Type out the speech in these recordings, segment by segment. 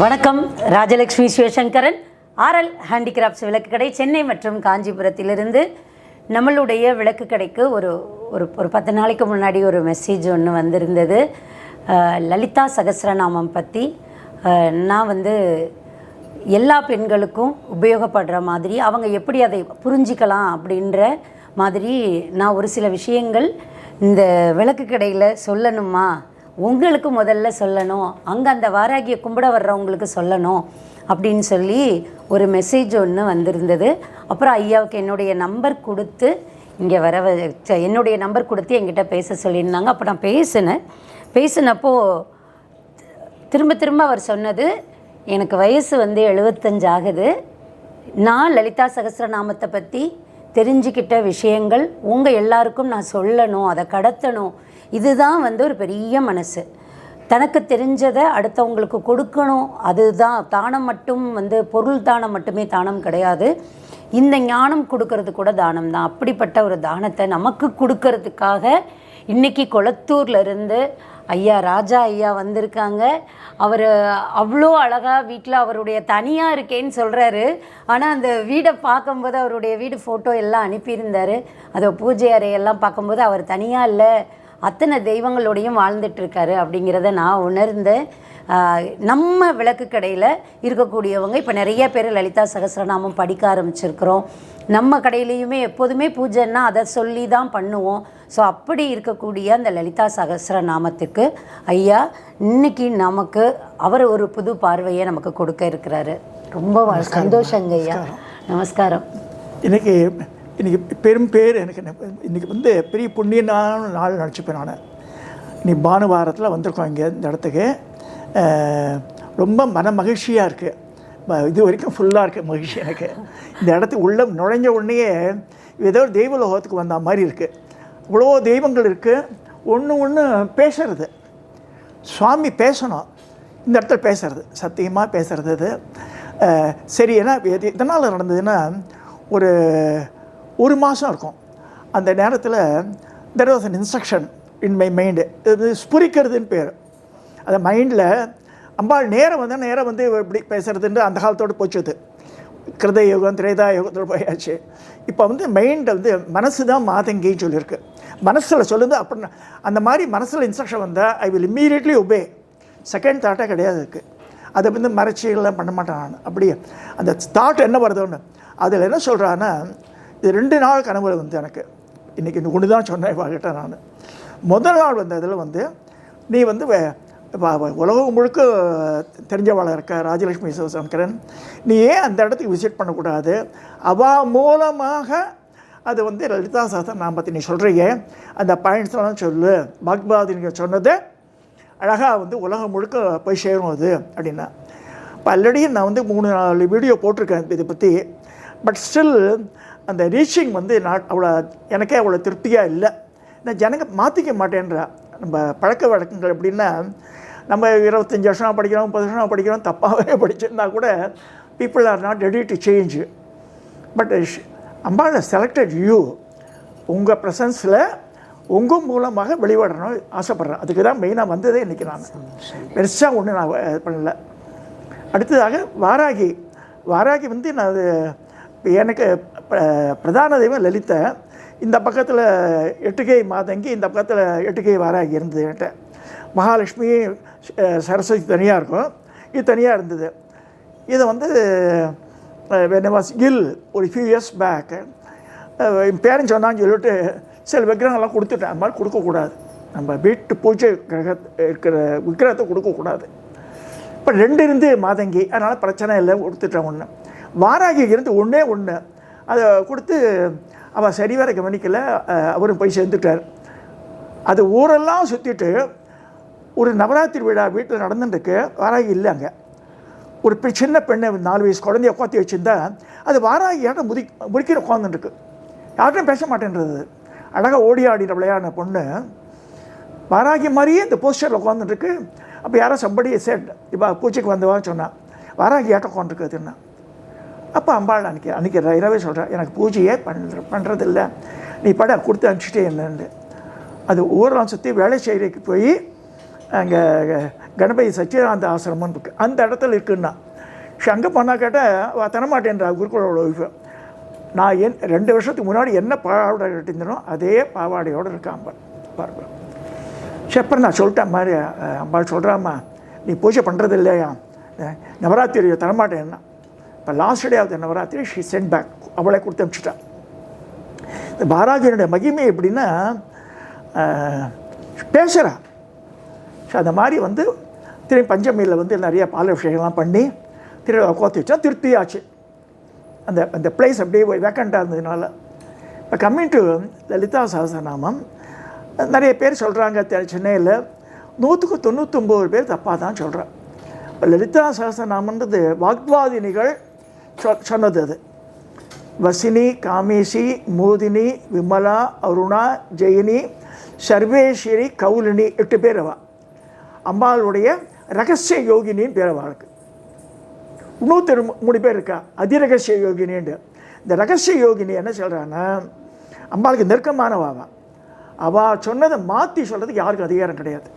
வணக்கம். Rajalakshmi Sivasankaran, RL handicrafts விளக்கு கடை, சென்னை மற்றும் காஞ்சிபுரத்திலிருந்து. நம்மளுடைய விளக்கு கடைக்கு ஒரு ஒரு ஒரு 10 நாளைக்கு முன்னாடி ஒரு மெசேஜ் ஒன்று வந்திருந்தது. லலிதா சகஸ்ரநாமம் பற்றி நான் எல்லா பெண்களுக்கும் உபயோகப்படுற மாதிரி, அவங்க எப்படி அதை புரிஞ்சிக்கலாம் அப்படின்ற மாதிரி நான் ஒரு சில விஷயங்கள் இந்த விளக்கு கடையில் சொல்லணுமா, உங்களுக்கு முதல்ல சொல்லணும், அங்கே அந்த வாராகியை கும்பிட வர்றவங்களுக்கு சொல்லணும் அப்படின்னு சொல்லி ஒரு மெசேஜ் ஒன்று வந்திருந்தது. அப்புறம் ஐயாவுக்கு என்னுடைய நம்பர் கொடுத்து இங்கே என்னுடைய நம்பர் கொடுத்து என்கிட்ட பேச சொல்லியிருந்தாங்க. அப்போ நான் பேசினப்போ திரும்ப அவர் சொன்னது, எனக்கு வயசு 75 ஆகுது, நான் லலிதா சகஸ்ரநாமத்தை பற்றி தெரிஞ்சுக்கிட்ட விஷயங்கள் உங்கள் எல்லாருக்கும் நான் சொல்லணும், அதை கடத்தணும். இதுதான் ஒரு பெரிய மனசு. தனக்கு தெரிஞ்சதை அடுத்தவங்களுக்கு கொடுக்கணும். அதுதான் தானம். மட்டும் பொருள் தானம் மட்டுமே தானம் கிடையாது, இந்த ஞானம் கொடுக்கறது கூட தானம் தான். அப்படிப்பட்ட ஒரு தானத்தை நமக்கு கொடுக்கறதுக்காக இன்றைக்கி கொளத்தூர்லேருந்து ஐயா ராஜா ஐயா வந்திருக்காங்க. அவர் அவ்வளோ அழகாக வீட்டில் அவருடைய தனியாக இருக்கேன்னு சொல்கிறாரு. ஆனால் அந்த வீடை பார்க்கும்போது, அவருடைய வீடு ஃபோட்டோ எல்லாம் அனுப்பியிருந்தார். அதை பூஜை அறையெல்லாம் பார்க்கும்போது அவர் தனியாக இல்லை, அத்தனை தெய்வங்களோடையும் வாழ்ந்துட்டுருக்காரு அப்படிங்கிறத நான் உணர்ந்தேன். நம்ம விளக்கு கடையில் இருக்கக்கூடியவங்க இப்போ நிறைய பேர் லலிதா சகஸ்ரநாமம் படிக்க ஆரம்பிச்சிருக்கிறோம். நம்ம கடையிலையுமே எப்போதுமே பூஜைன்னா அதை சொல்லி தான் பண்ணுவோம். ஸோ அப்படி இருக்கக்கூடிய அந்த லலிதா சகஸ்ரநாமத்துக்கு ஐயா இன்னைக்கு நமக்கு அவர் ஒரு புது பார்வையை நமக்கு கொடுக்க இருக்கிறாரு. ரொம்ப சந்தோஷங்க ஐயா. நமஸ்காரம். இன்றைக்கி பெரும் பேர் எனக்கு இன்றைக்கி பெரிய புண்ணியனான நாள் நினச்சிப்பேன் நான். இன்னைக்கு பானுவாரத்தில் வந்திருக்கோம் இங்கே இந்த இடத்துக்கு. ரொம்ப மன மகிழ்ச்சியாக இருக்குது. இது வரைக்கும் ஃபுல்லாக இருக்குது மகிழ்ச்சி எனக்கு. இந்த இடத்துக்கு உள்ளே நுழைஞ்ச உடனே ஏதோ ஒரு தெய்வலோகத்துக்கு வந்த மாதிரி இருக்குது. இவ்வளோ தெய்வங்கள் இருக்குது. ஒன்று பேசுறது, சுவாமி பேசணும், இந்த இடத்துல பேசுறது, சத்தியமாக பேசுறது. அது சரி. ஏன்னா இதனால் நடந்ததுன்னா ஒரு மாதம் இருக்கும். அந்த நேரத்தில் there was an instruction in my mind. இது ஸ்புரிக்கிறதுன்னு பேர். அந்த மைண்டில் அம்பாள் நேரம் இப்படி பேசுகிறதுன்னு அந்த காலத்தோடு போச்சுது. கிருத யோகம் திரேதா யோகத்தோடு போயாச்சு. இப்போ மைண்டை மனசு தான் மாதங்கின்னு சொல்லியிருக்கு. மனசில் சொல்லுது அப்படின்னு அந்த மாதிரி மனசில் இன்ஸ்ட்ரக்ஷன் வந்தால் I will immediately obey. Second தாட்டாக கிடையாது இருக்குது. அதை மறைச்சிகள்லாம் பண்ண மாட்டேன் நான். அப்படியே அந்த தாட் என்ன வருதோன்னு அதில் என்ன சொல்கிறான்னா, இது 2 நாள் கனவு எனக்கு. இன்றைக்கி ஒன்று தான் சொன்னேன் கிட்ட நான். முதல் நாள் அதில் நீ உலகம் முழுக்க தெரிஞ்சவாளாக இருக்க ராஜலக்ஷ்மி சிவசங்கரன், நீ ஏன் அந்த இடத்துக்கு விசிட் பண்ணக்கூடாது? அவள் மூலமாக அது லலிதா சகஸ்ரநாமத்தை நீ சொல்கிறீங்க, அந்த பாயிண்ட்ஸ்லாம் சொல்லு. பாக்பாதி நீங்கள் சொன்னது அழகாக உலகம் முழுக்க போய் சேரும் அது அப்படின்னா. இப்போ ஆல்ரெடி நான் 3-4 வீடியோ போட்டிருக்கேன் இதை பற்றி. பட் ஸ்டில் அந்த ரீச்சிங் அவ்வளோ எனக்கே அவ்வளோ திருப்தியாக இல்லை. நான் ஜனங்க மாற்றிக்க மாட்டேன்றா. நம்ம பழக்க வழக்கங்கள் எப்படின்னா, நம்ம 25 வருஷம் படிக்கிறோம், 30 வருஷம் படிக்கிறோம், தப்பாகவே படிச்சிருந்தா கூட people are not ready to change. But Ambal selected you. உங்கள் ப்ரெசன்ஸில் உங்கள் மூலமாக வெளிவடணும் ஆசைப்பட்றேன். அதுக்கு தான் மெயினாக வந்ததே இன்றைக்கி. நான் பெருசாக ஒன்று நான் பண்ணல. அடுத்ததாக வாராகி நான் எனக்கு பிரதான தெய்வம் லலிதா. இந்த பக்கத்தில் 8கை மாதங்கி, இந்த பக்கத்தில் 8கை வாராகி இருந்தது. என்கிட்ட மகாலட்சுமி சரஸ்வதி தனியாக இருக்கும், இது தனியாக இருந்தது. இதை when I was ill ஒரு ஃபியூ இயர்ஸ் பேக் என் பேரன் சொன்னான்னு சொல்லிட்டு சில விக்கிரகங்கள்லாம் கொடுத்துட்டேன். அது மாதிரி கொடுக்கக்கூடாது. நம்ம வீட்டு பூஜை இருக்கிற விக்கிரகத்தை கொடுக்கக்கூடாது. இப்போ 2 இருந்து மாதங்கி, அதனால் பிரச்சனை இல்லை, கொடுத்துட்டேன். ஒன்று வாராகி இருந்து ஒன்று அதை கொடுத்து அவள் சரிவர கவனிக்கலை. அவரும் போய் சேர்ந்துட்டார். அது ஊரெல்லாம் சுற்றிட்டு ஒரு நவராத்திரி விழா வீட்டில் நடந்துட்டுருக்கு. வாராகி இல்லை அங்கே. ஒரு சின்ன பெண்ணை 4 வயசு குழந்தைய உட்காந்து வச்சுருந்தா அது வாராகி யார்ட்டும் முடிக்கிற உட்காந்துருக்கு. யார்ட்டும் பேச மாட்டேன்றது. அழகாக ஓடி ஆடின விளையாடின பொண்ணு வாராகி மாதிரியே இந்த போஸ்டரில் உட்காந்துருக்கு. அப்போ யாரோ சம்படியை செட் இப்போ பூச்சிக்கு வந்தவான்னு சொன்னான், வாராகி யார்ட்டம் உட்காந்துருக்குதுன்னா. அப்போ அம்பாள் அன்றைக்கி இரவே சொல்கிறேன், எனக்கு பூஜையே பண்ணுறதில்ல, நீ கொடுத்து அனுப்பிச்சிட்டே என்னன்னு. அது ஊரெல்லாம் சுற்றி வேலை செய்கிறதுக்கு போய் அங்கே கணபதி சச்சிதானந்த ஆசிரமம் இருக்குது, அந்த இடத்துல இருக்குன்னா. அங்கே போனால் கேட்டால் தரமாட்டேன்றா குருக்குளோட ஒய்ஃபு. நான் 2 வருஷத்துக்கு முன்னாடி என்ன பாவாடை கட்டியிருந்தனோ அதே பாவாடையோடு இருக்கான் பாருங்க. சரி, அப்புறம் நான் சொல்லிட்டேன் மாதிரி அம்பாள் சொல்கிறாம்மா நீ பூஜை பண்ணுறது இல்லையா, நவராத்திரி தரமாட்டேன்னா. இப்போ last day of the Navratri she sent back, அவளை கொடுத்து அனுப்பிச்சிட்டான். இந்த பாராஜியனுடைய மகிமை எப்படின்னா பேசுகிறா. ஸோ அந்த மாதிரி வந்து திரும்பி பஞ்சமியில் வந்து நிறைய பாலாபிஷேகம்லாம் பண்ணி திருவிழா கோத்து வச்சா திருப்தி ஆச்சு. அந்த பிளேஸ் அப்படியே வேக்கண்ட்டாக இருந்ததுனால. இப்போ கம்மிங் டு லலிதா சஹஸ்ரநாமம், நிறைய பேர் சொல்கிறாங்க சென்னையில் 100க்கு 99 பேர் தப்பாக தான் சொல்கிறேன். இப்போ லலிதா சஹஸ்ரநாமன்றது வாக்வாதினிகள் சொன்னது. அது வசினி, காமேஷி, மோதினி, விமலா, அருணா, ஜெயினி, சர்வேஸ்வரி, கௌலினி 8 பேர் அவள். அம்பாளுடைய ரகசிய யோகினின்னு பேர் அவளுக்கு. 103 பேர் இருக்கா அதிரகசிய யோகினின்னு. இந்த ரகசிய யோகினி என்ன சொல்கிறான்னா அம்பாளுக்கு நெருக்கமானவாவா. அவள் சொன்னதை மாற்றி சொல்கிறதுக்கு யாருக்கும் அதிகாரம் கிடையாது.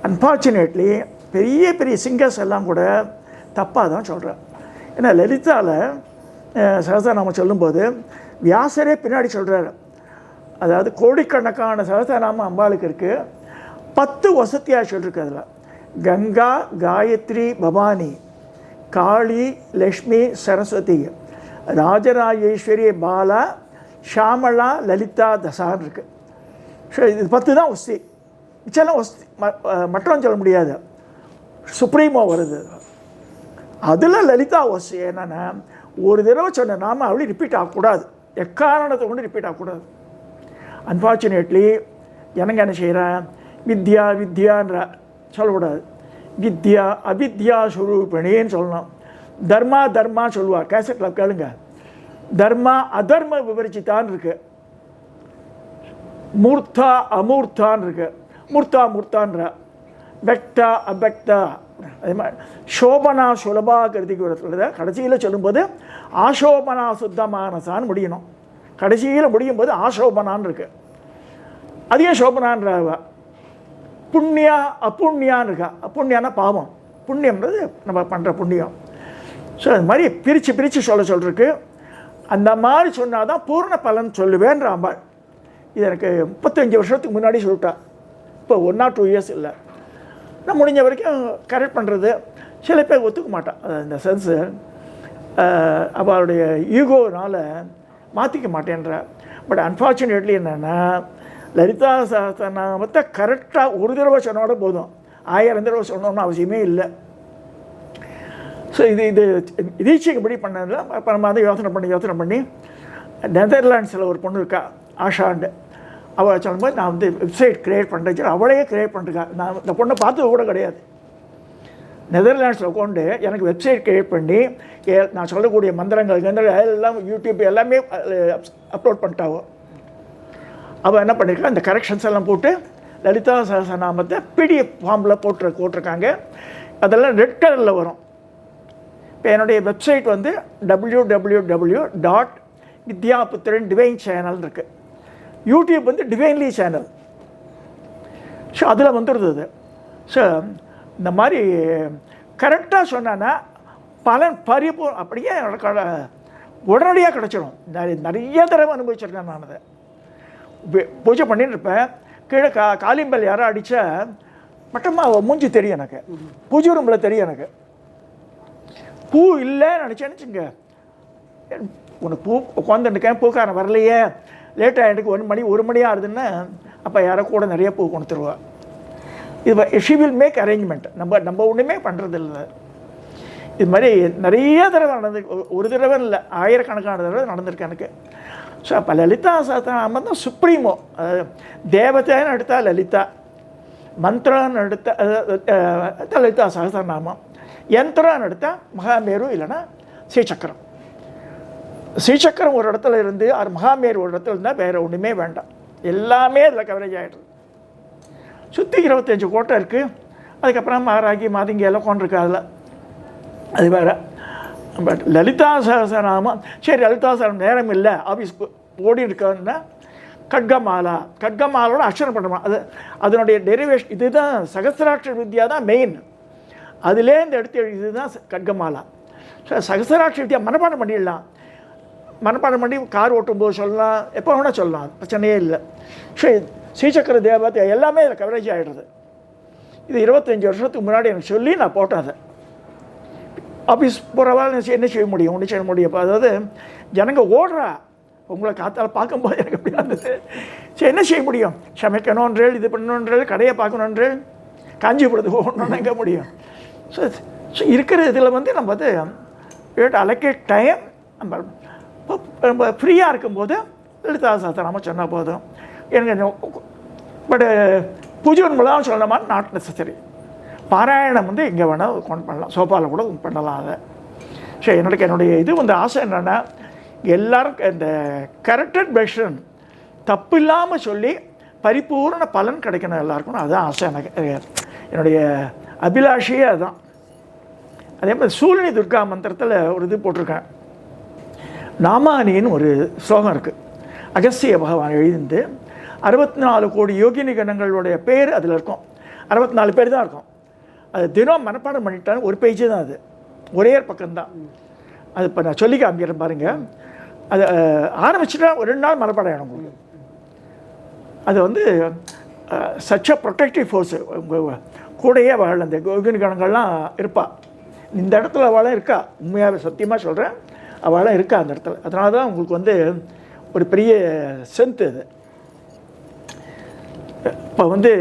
அன்ஃபார்ச்சுனேட்லி பெரிய பெரிய சிங்கர்ஸ் எல்லாம் கூட தப்பாக தான் சொல்கிறேன். ஏன்னா லலிதாவில் சஹஸ்ரநாமம் சொல்லும்போது வியாசரே பின்னாடி சொல்கிறார். அதாவது கோடிக்கணக்கான சஹஸ்ரநாமம் அம்பாளுக்கு இருக்குது. 10 வசதியாக சொல்லியிருக்கு. அதில் கங்கா, காயத்ரி, பவானி, காளி, லக்ஷ்மி, சரஸ்வதி, ராஜராஜேஸ்வரி, பாலா, ஷாமலா, லலிதா, தசான்னு இருக்குது. ஸோ இது 10 தான் வசதி. மிச்செல்லாம் வசதி மற்றவங்க சொல்ல முடியாது. சுப்ரீமோ வருது. அதில் லலிதா வசதி என்னென்னா ஒரு தடவை சொன்ன நாம அப்படி ரிப்பீட் ஆகக்கூடாது, எக்காரணத்தை கொண்டு ரிப்பீட் ஆகக்கூடாது. அன்ஃபார்ச்சுனேட்லி எனக்கு என்ன செய்கிறேன், வித்யா வித்யான்ற சொல்லக்கூடாது, வித்யா அவித்யா ஸ்வரூபிணின்னு சொல்லணும். தர்மா தர்மா சொல்லுவார், கேசட்டில் கேளுங்க. தர்மா அதர்ம விவரிச்சித்தான்னு இருக்கு, மூர்த்தா அமூர்த்தான்னு இருக்கு, மூர்த்தா மூர்த்தான்ற, வெக்டா அபெக்டா. அதே மாதிரி சோபனா சுலபா கருதிக்கு கடைசியில் சொல்லும்போது ஆசோபனா சுத்தமானசான்னு முடியணும். கடைசியில் முடியும் போது ஆசோபனான்னு இருக்கு. அதே சோபனான்ற புண்ணியா அப்புண்ணியான்னு இருக்கா. அப்புண்ணியானா பாவம், புண்ணியம்ன்றது நம்ம பண்ணுற புண்ணியம். ஸோ அது மாதிரி பிரித்து சொல்லிருக்கு. அந்த மாதிரி சொன்னால் தான் பூர்ண பலன் சொல்லுவேன்ற அம்பாள். இது எனக்கு 35 வருஷத்துக்கு முன்னாடி சொல்லிட்டா. இப்போ 1 or 2 இயர்ஸ் இல்லை. நான் முடிஞ்ச வரைக்கும் கரெக்ட் பண்ணுறது. சில பேர் ஒத்துக்க மாட்டான். இந்த சென்ஸு அவளுடைய ஈகோனால் மாற்றிக்க மாட்டேன்ற. பட் அன்ஃபார்ச்சுனேட்லி என்னென்னா லலிதா சஹஸ்ரநாமத்தை கரெக்டாக ஒரு தடவை சொன்னோட போதும், 1000 தடவை சொன்னோம்னு அவசியமே இல்லை. ஸோ இது ரீச்சிங் பண்ணதில் இப்போ நம்ம வந்து யோசனை பண்ணி நெதர்லாண்ட்ஸில் ஒரு பொண்ணு இருக்கா ஆஷாண்டு. அவள் சொல்லும்போது நான் வந்து வெப்சைட் க்ரியேட் பண்ணுறேன், அவளையே க்ரியேட் பண்ணிருக்கா. நான் இந்த பொண்ணை பார்த்தது கூட கிடையாது. நெதர்லாண்ட்ஸில் உட்காந்து எனக்கு வெப்சைட் க்ரியேட் பண்ணி நான் சொல்லக்கூடிய மந்திரங்கள் எல்லாம் யூடியூப் எல்லாமே அப்லோட் பண்ணிட்டாவோ. அவள் என்ன பண்ணியிருக்கா, இந்த கரெக்ஷன்ஸ் எல்லாம் போட்டு லலிதா சஹஸ்ரநாமத்தை பிடிஎஃப் ஃபார்மில் போட்டிருக்காங்க. அதெல்லாம் ரெட் கலரில் வரும். இப்போ என்னுடைய வெப்சைட் வந்து www.வித்யாபுத்திரன் டிவைன் சேனல் இருக்குது. யூடியூப் வந்து டிவைன்லி சேனல். ஸோ அதில் வந்துடுது. ஸோ இந்த மாதிரி கரெக்டாக சொன்னான்னா பலன் அப்படியே உடனடியாக கிடச்சிடும். நிறைய தடவை அனுபவிச்சிருக்கேன் நான். அதை பூஜை பண்ணின்னு இருப்பேன். கீழே காலிம்பல் யாரோ அடித்தா மட்டமாக மூஞ்சி தெரியும் எனக்கு, பூஜை ரூமில் தெரியும் எனக்கு. பூ இல்லைன்னு நினச்சேன்னு வச்சுங்க, உனக்கு பூ உட்காந்துருக்கேன், பூக்காரன் வரலையே, லேட்டாக எனக்கு 1 மணி ஆகுதுன்னு அப்போ யாரோ கூட நிறைய பூ கொடுத்துருவா. இது ஷி வில் மேக் அரேஞ்ச்மெண்ட். நம்ம ஒன்றுமே பண்ணுறது இல்லை. இது மாதிரி நிறைய தடவை ஒரு தடவை இல்லை, ஆயிரக்கணக்கான தடவை நடந்திருக்கு எனக்கு. ஸோ அப்போ லலிதா சஹஸ்ரநாமம் தான் சுப்ரீமோ. தேவதைன்னு எடுத்தால் லலிதா, மந்திரன்னு எடுத்தால் லலிதா சஹஸ்ரநாமம், யந்திரன்னு எடுத்தால் மகாமேரு இல்லைன்னா ஸ்ரீசக்கரம். ஸ்ரீசக்கரம் ஒரு இடத்துல இருந்து மகாமேரு ஒரு இடத்துல இருந்தால் வேறு ஒன்றுமே வேண்டாம், எல்லாமே அதில் கவரேஜ் ஆகிடுது. சுற்றி 25 கோட்டை இருக்குது. அதுக்கப்புறம் மாராகி மாதிங்கி எல்லாம் கொண்டிருக்கு அதில், அது வேறு. பட் லலிதா சஹஸ்ரநாமம் சரி, லலிதா சஹஸ்ரநாமம் நேரம் இல்லை, ஆஃபீஸ் ஓடி இருக்கான்னா கட்கமாலா, கட்கமாலோட அக்ஷரம் பண்ணணும். அது அதனுடைய டெரிவேஷன். இதுதான் சகஸ்ராட்சர வித்யா தான் மெயின். அதுலேருந்து எடுத்து எழுதியது தான் கட்கமாலா. ஸோ சகஸ்ராட்சர வித்யா மனப்பாடம் பண்ணிடலாம். மனப்பாடம் பண்ணி கார் ஓட்டும்போது சொல்லலாம், எப்போ வேணால் சொல்லலாம், பிரச்சனையே இல்லை. ஸோ ஸ்ரீசக்கர தேவதை எல்லாமே இதில் கவரேஜ் ஆகிடுறது. இது 25 வருஷத்துக்கு முன்னாடி எனக்கு சொல்லி நான் போட்டேன். அதை ஆஃபீஸ் போகிறவாள் என்ன செய்ய முடியும், ஒன்றும் செய்ய முடியும். அதாவது ஜனங்க ஓடுறா, உங்களை காத்தால் பார்க்கும்போது எனக்கு எப்படி இருந்தது. சரி, என்ன செய்ய முடியும், சமைக்கணுன்றேள், இது பண்ணணுன்றேள், கடையை பார்க்கணுன்றேள், காஞ்சிபுரத்துக்கு போகணுன்னு எங்கே முடியும். ஸோ இருக்கிற இதில் வந்து நம்ம வந்து அலோகேட் டைம். நம்ம ஃப்ரீயாக இருக்கும்போது லலிதா சஹஸ்ரநாமம் சொன்னால் போதும். எனக்கு பட் பூஜை மூலம் சொல்ல மாதிரி நாட் நெசசரி. பாராயணம் வந்து எங்கே வேணால் கொண்டு பண்ணலாம், சோஃபாவில் கூட பண்ணலாம். அதை சரி, என்னுடைய இது வந்து ஆசை என்னென்னா, எல்லோரும் இந்த கரெக்டட் வெர்ஷன் தப்பு இல்லாமல் சொல்லி பரிபூர்ண பலன் கிடைக்கணும் எல்லாருக்கும். அதுதான் ஆசை எனக்கு. என்னுடைய அபிலாஷையே அதுதான். அதே மாதிரி சூலினி துர்கா மந்திரத்தில் ஒரு இது போட்டிருக்கேன். நாமானின்னு ஒரு ஸ்லோகம் இருக்குது. அகஸ்திய பகவான் எழுதிந்து 64 கோடி யோகினி கணங்களுடைய பேர் அதில் இருக்கும். 64 பேர் தான் இருக்கும். அது தினம் மனப்பாடம் பண்ணிட்டாலும் ஒரு பேஜ் தான். அது ஒரே பக்கம்தான். அது இப்போ நான் சொல்லி காமிக்கிறேன் பாருங்கள். அது ஆரம்பிச்சுட்டா ஒரு 2 நாள் மனப்பாடம் ஆகிடும் உங்களுக்கு. அது வந்து சச் அ ப்ரொடெக்டிவ் ஃபோர்ஸு. கூடையே அவள் அந்த யோகினி கணங்கள்லாம் இருப்பாள். இந்த இடத்துல அவளாம் இருக்கா, உண்மையாக சத்தியமாக சொல்கிறேன், அவளாம் இருக்கா அந்த இடத்துல. அதனால தான் உங்களுக்கு வந்து ஒரு பெரிய ஸ்ட்ரென்த் அது. இப்போ வந்து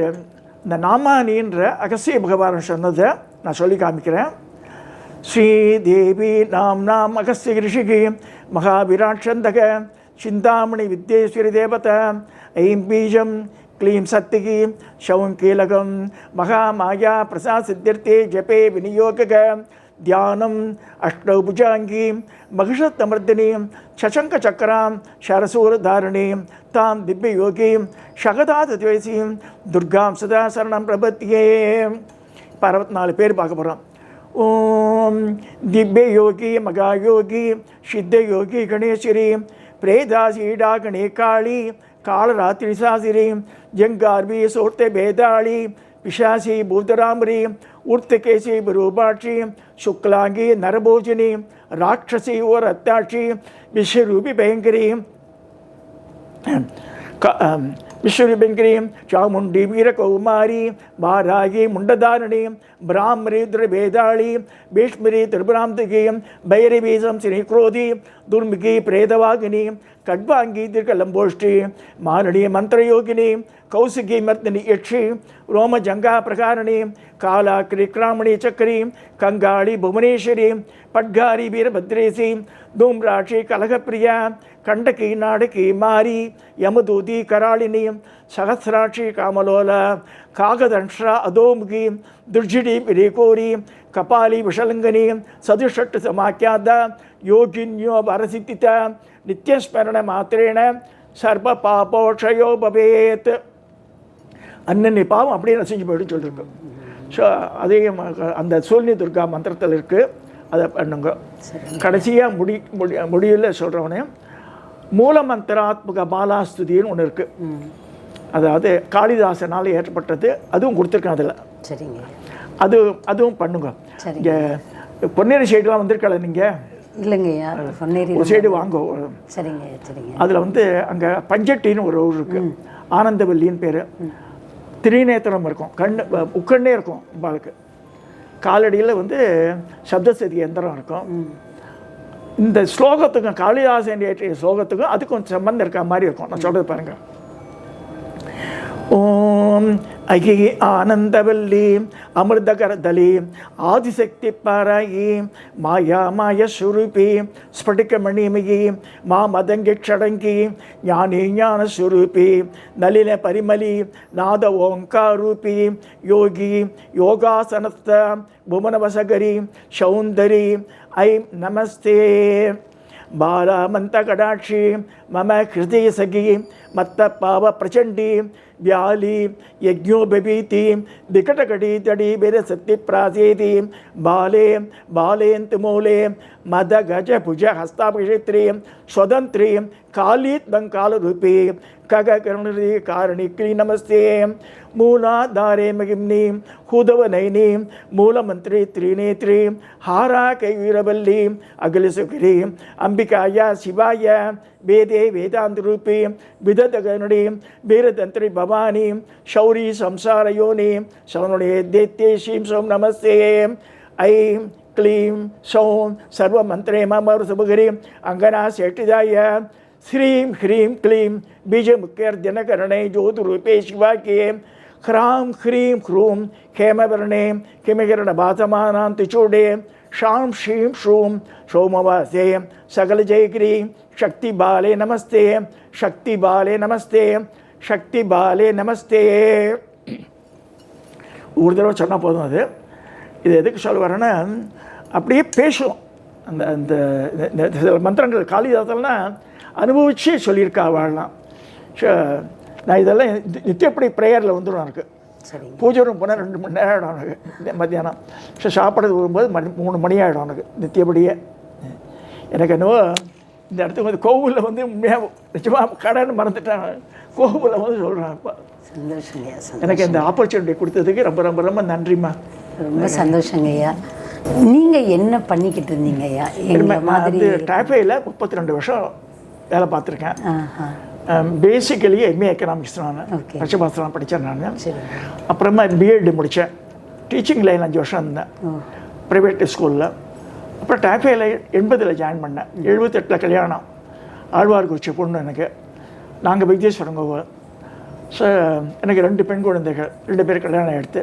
இந்த நாமானின்ற அகஸ்திய பகவான் சொன்னதை நான் சொல்லி காமிக்கிறேன். ஸ்ரீதேவி நாம் அகஸ்திய ரிஷிகி மகாவிராட்சந்தக சிந்தாமணி வித்யேஸ்வரி தேவதா ஐம் பீஜம் க்ளீம் சத்திகி ஷௌம் கீலகம் மகாமாயா பிரசாத் சித்திர்த்தே ஜபே விநியோக தியானம் அஷ்டௌ புஜாங்கி மகிஷத்தமர்தினி சசங்க சக்கராம் சரசூரதாரிணி தாம் திவ்யயோகி ஷகதாத்வேசி துர்காம் சதா சரணம் பிரபத்தியே. இப்போ 64 பேர் பார்க்க போகிறோம். ஓம் திவ்யயோகி மகாயோகி சித்தயோகி கணேஸ்வரி பிரேதாசீடா கணே காளி காளராத்திரி சாசிரி ஜங்கார்வி சோர்த்தே பேதாளி பிசாசி பூதராமரி உர்த்தகேசி விரூபாட்சி சுக்லாங்கி நரபோஜினி ராட்சசி ஓர் அத்தாட்சி விஸ்வரூபி பயங்கரி விஸ்வரூபிங்கரி சாமுண்டி வீரகௌமாரி வாராகி முண்டதாரணி பிராமரி துரபேதாளி பீஷ்மரி திரிபுராந்திகி பைரவீசம் ஸ்ரீக்ரோதி துர்முகி பிரேதவாகினி கட்வாங்கி தீர்க்கலம்போஷ்டி மாரணி மந்திரயோகினி கௌசிகி மர்தினி யட்சி ரோமஜங்கா பிரகாரணி காலா கிரிக்ராமணி சக்கரி கங்காளி புவனேஸ்வரி பட்காரி வீரபத்ரேசி தூம்ராட்சி கலகப்பிரியா கண்டகி நாடகி மாரி யமதூதி கராளினி சகசிராட்சி காமலோல காகதன்ஷ்ரா அதோமுகி துர்ஜிடி பிரிகோரி கபாலி விஷலங்கனி சதுஷட்டு சமாக்கியாத யோகின்யோ வரசித்தித நித்தியஸ்மரண மாத்திரேன சர்வ பாபோஷயோ பவேத். அன்னன்னி பாவம் அப்படியே நசிஞ்சு போய்ட்டு சொல்லியிருக்கு. ஸோ அதே அந்த சூலினி துர்கா மந்திரத்தில் இருக்குது. அதை பண்ணுங்க. கடைசியாக முடியல சொல்கிறவனே மூலமந்திராத்மக பாலாஸ்துதின்னு ஒன்று இருக்குது. அதாவது காளிதாசனால் ஏற்பட்டது. அதுவும் கொடுத்துருக்கேன் அதில். சரிங்க. அதுவும் பண்ணுங்க. இங்கே பொன்னேரி சைடுலாம் வந்திருக்கல நீங்கள்? இல்லைங்கய்யா, பொன்னேரி ஒரு சைடு வாங்க. சரிங்க சரிங்க. அதில் வந்து அங்கே பஞ்சட்டின்னு ஒரு ஊர் இருக்குது. ஆனந்தவல்லின்னு பேர். திரிநேத்திரம் இருக்கும், உக்கண்ணே இருக்கும். உங்களுக்கு காலடியில் வந்து சப்தசதி எந்திரம் இருக்கும். இந்த ஸ்லோகத்துக்கும் காளிதாசன் ஏற்றிய ஸ்லோகத்துக்கும் அதுக்கும் சம்பந்தம் இருக்க மாதிரி இருக்கும். நான் சொல்கிறது பாருங்கள். ஓம் அகி ஆனந்தவல்லி அமிர்தகரதலி ஆதிசக்தி பாராயி மாயா மாயஸ்வரூபி ஸ்படிகமணிமயி மா மதங்கி க்ஷடங்கி ஞானி ஞானஸ்வரூபி நளின பரிமளி நாத ஓங்காரூபி யோகி யோகாசனஸ்த புவனவசகரி சௌந்தரி ஐம் நமஸ்தே बालामन्तकटाक्षी मम हृदय सखी मत्त पाव प्रचंडी व्याली यज्ञो बबीति विकटकटी तड़ी बेर सत्य प्रासेति बाले बालेन्त मूले मद गज भुज हस्ताभिषेत्री स्वतंत्री काली बंकाल रूपी கககருணி காரணிக்லி நமஸ்தே மூலாதாரே மகிம்னி ஹூதவநைனி மூலமந்திரி த்ரிநேத்ரி ஹாரா கைவீரவல்லி அகிலசுகிரி அம்பிகாயா சிவாய வேதே வேதாந்தரூபி விததகனுடி வீரதந்திரி பவானி சௌரி சம்சாரயோனி சவனுடைய தேத்தே ஸ்ரீம் சோம் நமஸ்தே ஐம் क्लीं सौं सर्वमंत्रे ममरुसुभगिरी अंगना सेठिदाय श्रीं ह्रीं क्लीं बीजमुख्यर्जनकरणे ज्योतिरूपे शिवाके ह्रां ह्रीं ह्रूं हेमवर्णे किमकिरणभासमानां तिचूडे शां श्रीं श्रूं सोमवासे सकलजयगिरी शक्तिबाले नमस्ते शक्तिबाले नमस्ते शक्तिबाले नमस्ते ஒரு தடவை சொன்னால் போதும். அது இது எதுக்கு சொல்ல வரேன்னா அப்படியே பேசும். அந்த அந்த சில மந்திரங்கள் காளிதாசன்லாம் அனுபவிச்சே சொல்லியிருக்கா வாழலாம். நான் இதெல்லாம் நித்தியப்படி ப்ரேயரில் வந்துடும் எனக்கு. பூஜை ரூம் போனால் 2 மணி நேரம் ஆகிடும் எனக்கு மத்தியானம். சாப்பிட்றது வரும்போது 3 மணி ஆகிடும் எனக்கு நித்தியப்படியே. எனக்கு என்னவோ இந்த இடத்துக்கு வந்து கோவிலில் வந்து உண்மையாக நிச்சயமாக கடைன்னு மறந்துட்டேன். கோவிலில் வந்து சொல்கிறேன். இப்போ எனக்கு இந்த ஆப்பர்ச்சுனிட்டி கொடுத்ததுக்கு ரொம்ப ரொம்ப ரொம்ப நன்றிம்மா. ரொம்ப சந்தோஷங்க ஐயா. நீங்கள் என்ன பண்ணிக்கிட்டு இருந்தீங்க ஐயா? எங்கள் மாதிரி டாஃபேயில் 32 வருஷம் வேலை பார்த்துருக்கேன். பேசிக்கலி எம்ஏ எக்கனாமிக்ஸ் நான் லட்சபாஸ்திரம் படித்தேன் நான். அப்புறமா பிஎட் முடித்தேன். டீச்சிங் லைன் 5 வருஷம் இருந்தேன் ப்ரைவேட் ஸ்கூலில். அப்புறம் டாஃபேயில் 80 ஜாயின் பண்ணேன். 78 கல்யாணம். ஆழ்வார்குறிச்சி பொண்ணு எனக்கு. நாங்கள் விக்னேஸ்வரன் கோவில். ஸோ எனக்கு 2 பெண் குழந்தைகள். 2 பேர் கல்யாணம் எடுத்து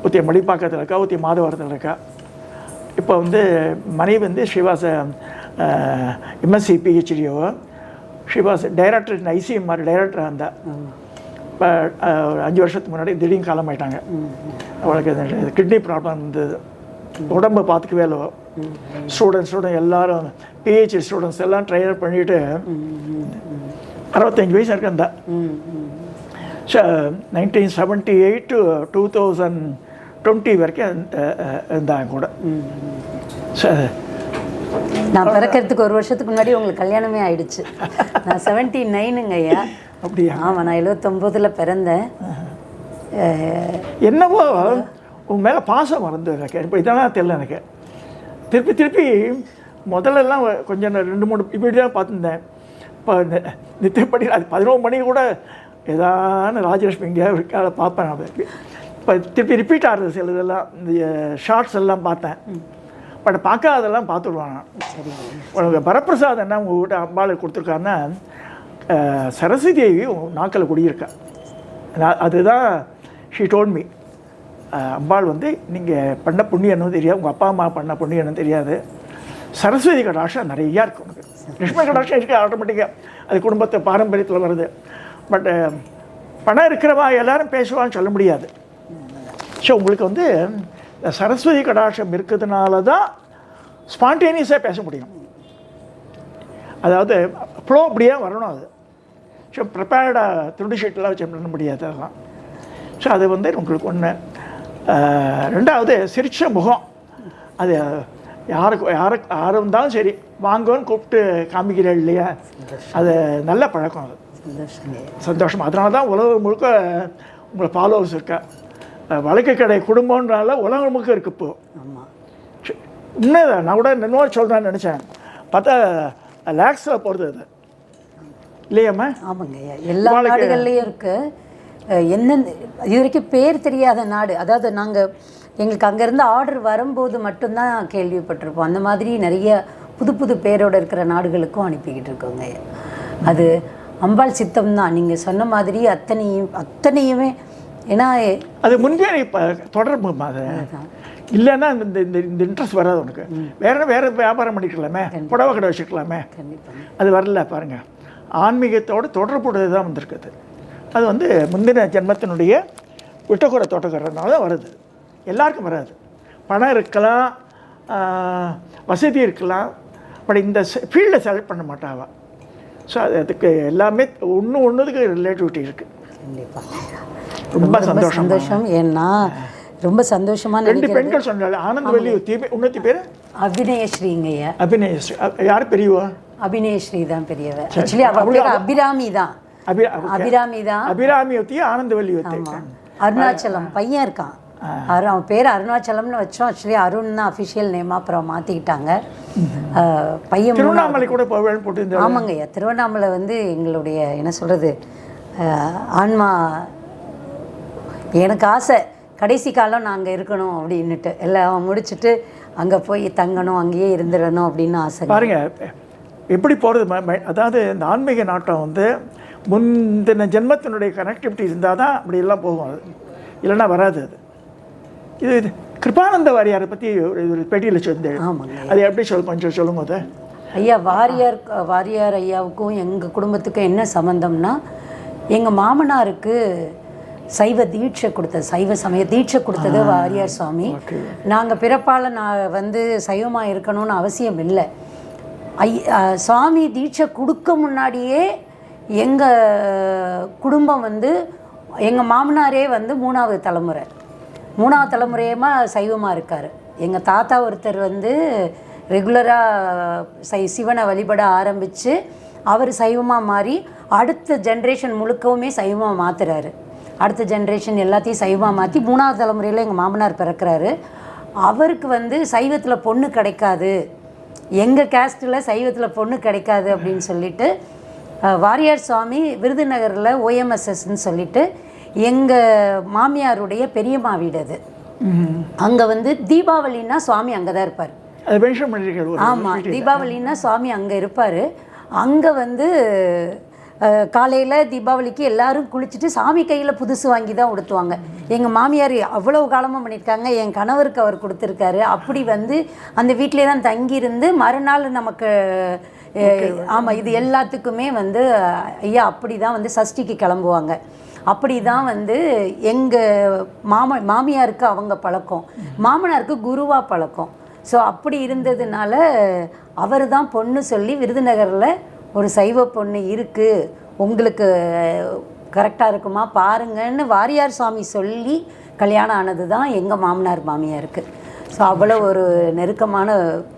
ஒருத்தி மடிப்பாக்கத்தில் இருக்கா, ஒருத்தி மாதவரத்தில் இருக்கா. இப்போ வந்து மனைவி வந்து ஸ்ரீவாச எம்எஸ்சி பிஹெச்டிஓ. ஸ்ரீவாச டைரக்டர் ஐசிஎம்ஆர் டைரக்டராக இருந்தால் இப்போ 5 வருஷத்துக்கு முன்னாடி திடீர்னு காலமாயிட்டாங்க. அவளுக்கு கிட்னி ப்ராப்ளம் இருந்தது. உடம்பை பார்த்துக்கவே இல்லை. ஸ்டூடெண்ட் எல்லோரும் பிஹெச்டி ஸ்டூடெண்ட்ஸ் எல்லாம் ட்ரைனர் பண்ணிவிட்டு 65 வயசு இருக்கு இருந்தா. ஸோ 1978 to 2020 வரைக்கும் இருந்தாங்க கூட. ஸோ நான் பிறக்கிறதுக்கு 1 வருஷத்துக்கு முன்னாடி உங்களுக்கு கல்யாணமே ஆயிடுச்சு. நான் 79ங்க ஐயா. அப்படியா? ஆமாம், நான் 79ல் பிறந்தேன். என்னவோ உன் மேலே பாசம் மறந்து எனக்கு. இப்போ இதெல்லாம் தெரியல எனக்கு. திருப்பி முதல்லலாம் கொஞ்சம் 2-3 இப்படி தான் பார்த்துருந்தேன். இப்போ நித்தியப்படி அது 11 மணி கூட ஏதான ராஜலட்சுமி எங்கேயா இருக்காத பார்ப்பேன். நான் இப்போ திருப்பி ரிப்பீட் ஆகிறது சில இதெல்லாம். இந்த ஷார்ட்ஸ் எல்லாம் பார்த்தேன். பட் பார்க்காதெல்லாம் பார்த்துடுவான் நான். உனக்கு வரப்பிரசாதம் என்ன உங்கள் வீட்டை அம்பாளுக்கு கொடுத்துருக்காருன்னா, சரஸ்வதி தேவி நாக்கில் குடியிருக்கா. அதுதான் ஷீ டோல்ட் மீ. அம்பாள் வந்து நீங்கள் பண்ண புண்ணியன்னு தெரியாது, உங்கள் அப்பா அம்மா பண்ண புண்ணியன்னு தெரியாது. சரஸ்வதி கடாட்சம் நிறையா இருக்குது உனக்கு. லட்சுமி கடாட்சம் இருக்குது ஆட்டோமேட்டிக்காக. அது குடும்பத்தை பாரம்பரியத்தில் வருது. பட் பணம் இருக்கிறவா எல்லாரும் பேசுவான்னு சொல்ல முடியாது. ஸோ உங்களுக்கு வந்து சரஸ்வதி கடாட்சம் இருக்கிறதுனால தான் ஸ்பான்டேனியஸாக பேச முடியும். அதாவது ஃப்ளோ அப்படியே வரணும். அது ஸோ ப்ரிப்பேர்டாக துண்டு ஷீட்டெலாம் வச்சு பண்ண முடியாது அதெல்லாம். ஸோ அது வந்து உங்களுக்கு ஒன்று. 2வது சிரிச்ச முகம். அது யாரு இருந்தாலும் சரி வாங்கன்னு கூப்பிட்டு காமிக்கிறேன் இல்லையா, அது நல்ல பழக்கம். அது சந்தோஷம். அதனால தான் உலகம் முழுக்க உங்களை ஃபாலோவர்ஸ் இருக்கா. வழக்கு கடை குடும்பம்னால உலகம் முழுக்க இருக்கு. இப்போ உண்மைதான். நான் கூட இன்னொரு சொல்கிறேன்னு நினச்சேன். பார்த்தா லேக்ஸில் போகிறது அது இல்லையாம்மா? ஆமாங்க, எல்லா நாடுகள்லேயும் இருக்குது. என்னென்ன இது வரைக்கும் பேர் தெரியாத நாடு, அதாவது நாங்கள் எங்களுக்கு அங்கேருந்து ஆர்டர் வரும்போது மட்டும்தான் கேள்விப்பட்டிருப்போம். அந்த மாதிரி நிறைய புது புது பேரோடு இருக்கிற நாடுகளுக்கும் அனுப்பிக்கிட்டு இருக்கோங்க. அது அம்பாள் சித்தம் தான். நீங்கள் சொன்ன மாதிரி அத்தனையுமே. ஏன்னா அது முன்பே இப்போ தொடர்பு அது இல்லைன்னா இந்த இந்த இன்ட்ரெஸ்ட் வராது உனக்கு. வேறு வியாபாரம் பண்ணிக்கலாமே, புடவை கடை வச்சுக்கலாமே. அது வரல பாருங்கள். ஆன்மீகத்தோடு தொடர்புடையது தான் வந்திருக்குது. அது வந்து முந்தின ஜென்மத்தினுடைய விட்டக்குறை தோட்டக்கிறதுனால தான் வருது. எல்லாருக்கும் வராது. பணம் இருக்கலாம், வசதி இருக்கலாம், பட் இந்த ஃபீல்டை செலக்ட் பண்ண மாட்டாவா. ஸோ அதுக்கு எல்லாமே ஒன்றுக்கு ரிலேட்டிவிட்டி இருக்குது. ரொம்ப சந்தோஷம். ஏன்னா ரொம்ப சந்தோஷமாக 2 பெண்கள் சொன்னால ஆனந்தவல்லி உன்னத்தி பேர் அபிநயஸ்ரீங்கய்யா. அபிநயஸ்ரீ யார் பெரியவா? அபிநயஸ்ரீ தான் பெரியவ. ஆக்சுவலி அவள் அபிராமி தான். அபிராமி தான். அபிராமியத்தையும் ஆனந்தவல்லியத்தை. அருணாச்சலம் பையன் இருக்கான். அவன் பேர் அருணாச்சலம்னு வச்சோம். ஆக்சுவலி அருண் தான் அஃபிஷியல் நேமாக அப்புறம் மாற்றிக்கிட்டாங்க. பையன் திருவண்ணாமலை கூட போட்டு. ஆமாங்கய்யா, திருவண்ணாமலை வந்து எங்களுடைய என்ன சொல்கிறது ஆன்மா. எனக்கு ஆசை கடைசி காலம் நான் அங்கே இருக்கணும் அப்படின்னுட்டு, எல்லாம் முடிச்சுட்டு அங்கே போய் தங்கணும், அங்கேயே இருந்துடணும் அப்படின்னு ஆசை. பாருங்க எப்படி போகிறது. அதாவது இந்த ஆன்மீக நாட்டம் வந்து முந்தின ஜென்மத்தினுடைய கனெக்டிவிட்டி இருந்தால் தான் அப்படியெல்லாம் போகும். அது இல்லைன்னா வராது. அது இது கிருபானந்த வாரியாரை பற்றி ஒரு பேட்டியில் சொல்லியிருந்தேன். ஆமாங்க, அது எப்படி கொஞ்சம் சொல்லுங்க. அதை ஐயா, வாரியார் ஐயாவுக்கும் எங்கள் குடும்பத்துக்கும் என்ன சம்மந்தம்னா, எங்கள் மாமனாருக்கு சைவ தீட்சை கொடுத்தது, சைவ சமய தீட்சை கொடுத்தது வாரியார் சுவாமி. நாங்கள் பிறப்பால் நான் வந்து சைவமாக இருக்கணும்னு அவசியம் இல்லை. சுவாமி தீட்சை கொடுக்க முன்னாடியே எங்கள் குடும்பம் வந்து எங்கள் மாமனாரே வந்து மூணாவது தலைமுறையமாக சைவமாக இருக்கார். எங்கள் தாத்தா ஒருத்தர் வந்து ரெகுலராக சிவனை வழிபட ஆரம்பித்து அவர் சைவமாக மாறி அடுத்த ஜென்ரேஷன் முழுக்கவுமே சைவமாக மாற்றுறாரு. அடுத்த ஜென்ரேஷன் எல்லாத்தையும் சைவமாக மாற்றி மூணாவது தலைமுறையில் எங்கள் மாமனார் பிறக்கிறாரு. அவருக்கு வந்து சைவத்தில் பொண்ணு கிடைக்காது, எங்கள் கேஸ்ட்டில் சைவத்தில் பொண்ணு கிடைக்காது அப்படின்னு சொல்லிட்டு வாரியார் சுவாமி விருதுநகரில் OMSSன்னு சொல்லிட்டு எங்கள் மாமியாருடைய பெரியம்மா வீடு அது. அங்கே வந்து தீபாவளின்னா சுவாமி அங்கே தான் இருப்பார். ஆமாம், தீபாவளின்னா சுவாமி அங்கே இருப்பார். அங்கே வந்து காலையில் தீபாவளிக்கு எல்லோரும் குளிச்சுட்டு சாமி கையில் புதுசு வாங்கி தான் உடுத்துவாங்க. எங்கள் மாமியார் அவ்வளவு காலமாக பண்ணியிருக்காங்க, என் கணவருக்கு அவர் கொடுத்துருக்காரு. அப்படி வந்து அந்த வீட்டிலே தான் தங்கியிருந்து மறுநாள் நமக்கு ஆமாம் இது எல்லாத்துக்குமே வந்து ஐயா அப்படி தான் வந்து சஷ்டிக்கு கிளம்புவாங்க. அப்படி தான் வந்து எங்கள் மாமியாருக்கு அவங்க பழக்கம், மாமனாருக்கு குருவா பழக்கம். ஸோ அப்படி இருந்ததுனால அவர் தான் பொண்ணு சொல்லி விருதுநகரில் ஒரு சைவ பொண்ணு இருக்குது, உங்களுக்கு கரெக்டாக இருக்குமா பாருங்கன்னு வாரியார் சுவாமி சொல்லி கல்யாணம் ஆனது தான் எங்கள் மாமனாருக்கு. ஸோ அவ்வளோ ஒரு நெருக்கமான